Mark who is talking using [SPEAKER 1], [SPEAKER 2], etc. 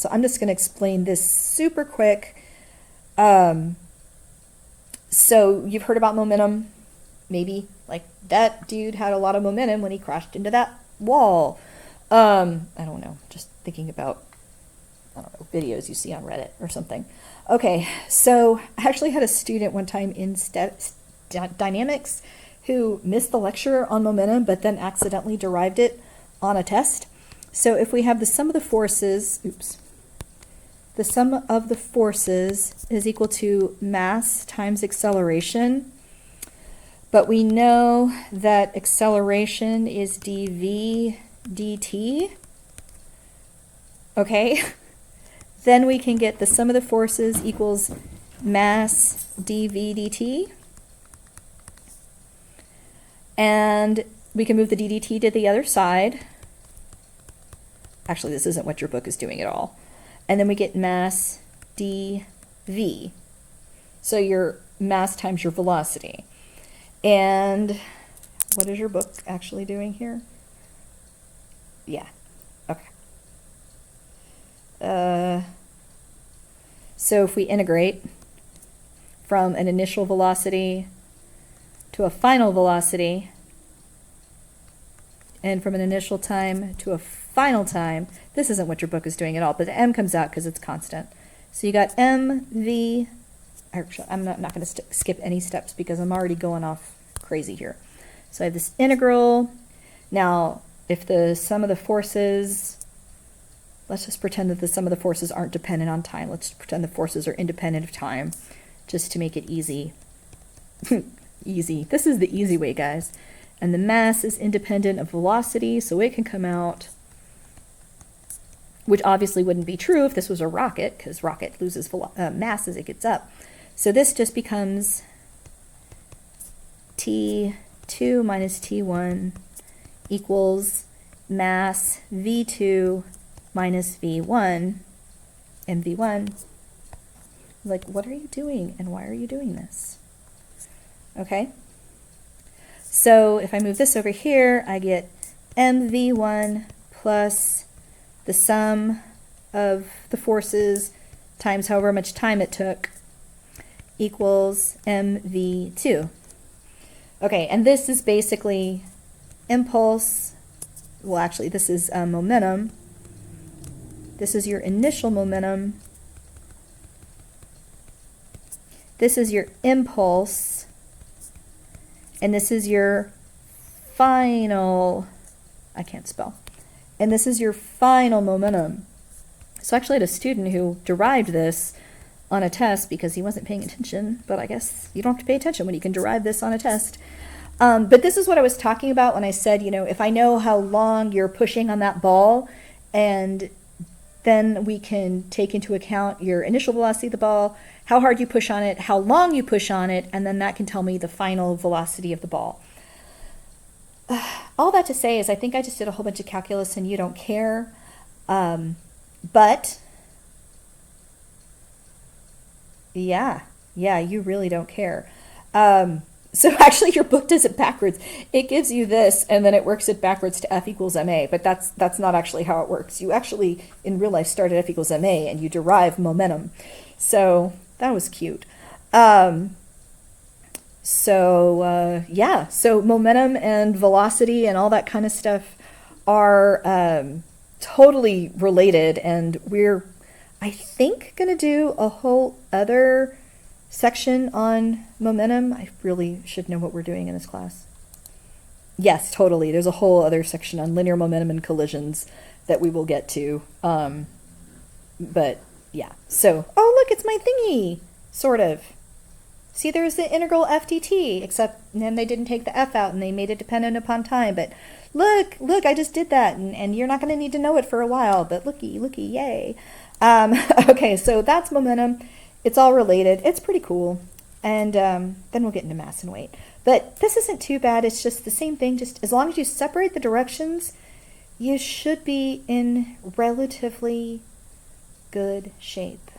[SPEAKER 1] So I'm just going to explain this super quick. So you've heard about momentum, maybe. Like that dude had a lot of momentum when he crashed into that wall. I don't know, just thinking about, I don't know, videos you see on Reddit or something. Okay, so I actually had a student one time in dynamics who missed the lecture on momentum but then accidentally derived it on a test. So if we have the sum of the forces, the sum of the forces is equal to mass times acceleration, but we know that acceleration is dv dt, okay? Then we can get the sum of the forces equals mass dv dt, and we can move the ddt to the other side. Actually, this isn't what your book is doing at all. And then we get mass dv. So your mass times your velocity. And what is your book actually doing here? Yeah, okay. So if we integrate from an initial velocity to a final velocity, and from an initial time to a final time, this isn't what your book is doing at all, but the m comes out because it's constant. So you got mv, actually, I'm not going to skip any steps because I'm already going off crazy here. So I have this integral. Now, if the sum of the forces, let's just pretend that the sum of the forces aren't dependent on time. Let's pretend the forces are independent of time, just to make it easy. Easy. This is the easy way, guys. And the mass is independent of velocity, so it can come out, which obviously wouldn't be true if this was a rocket, because rocket loses mass as it gets up. So this just becomes T2 minus T1 equals mass V2 minus V1, and V1, like, what are you doing, and why are you doing this? Okay? So if I move this over here, I get mv1 plus the sum of the forces times however much time it took equals mv2. Okay, and this is basically impulse. Well, actually, this is momentum. This is your initial momentum. This is your impulse. And this is your final, I can't spell. And this is your final momentum. So actually I had a student who derived this on a test because he wasn't paying attention, but I guess you don't have to pay attention when you can derive this on a test. But this is what I was talking about when I said, you know, if I know how long you're pushing on that ball, and then we can take into account your initial velocity of the ball, how hard you push on it, how long you push on it, and then that can tell me the final velocity of the ball. All that to say is I think I just did a whole bunch of calculus and you don't care. But yeah, you really don't care. So actually your book does it backwards. It gives you this and then it works it backwards to F equals ma, but that's not actually how it works. You actually in real life start at F equals ma and you derive momentum. So that was cute. Yeah, so momentum and velocity and all that kind of stuff are totally related, and we're, I think, going to do a whole other section on momentum. I really should know what we're doing in this class. Yes, totally. There's a whole other section on linear momentum and collisions that we will get to. But yeah, so, oh look, it's my thingy, sort of. See, there's the integral f dt, except then they didn't take the f out and they made it dependent upon time. But look, I just did that, and you're not going to need to know it for a while, but looky, yay. Okay, so that's momentum. It's all related. It's pretty cool. And then we'll get into mass and weight. But this isn't too bad. It's just the same thing. Just as long as you separate the directions, you should be in relatively good shape.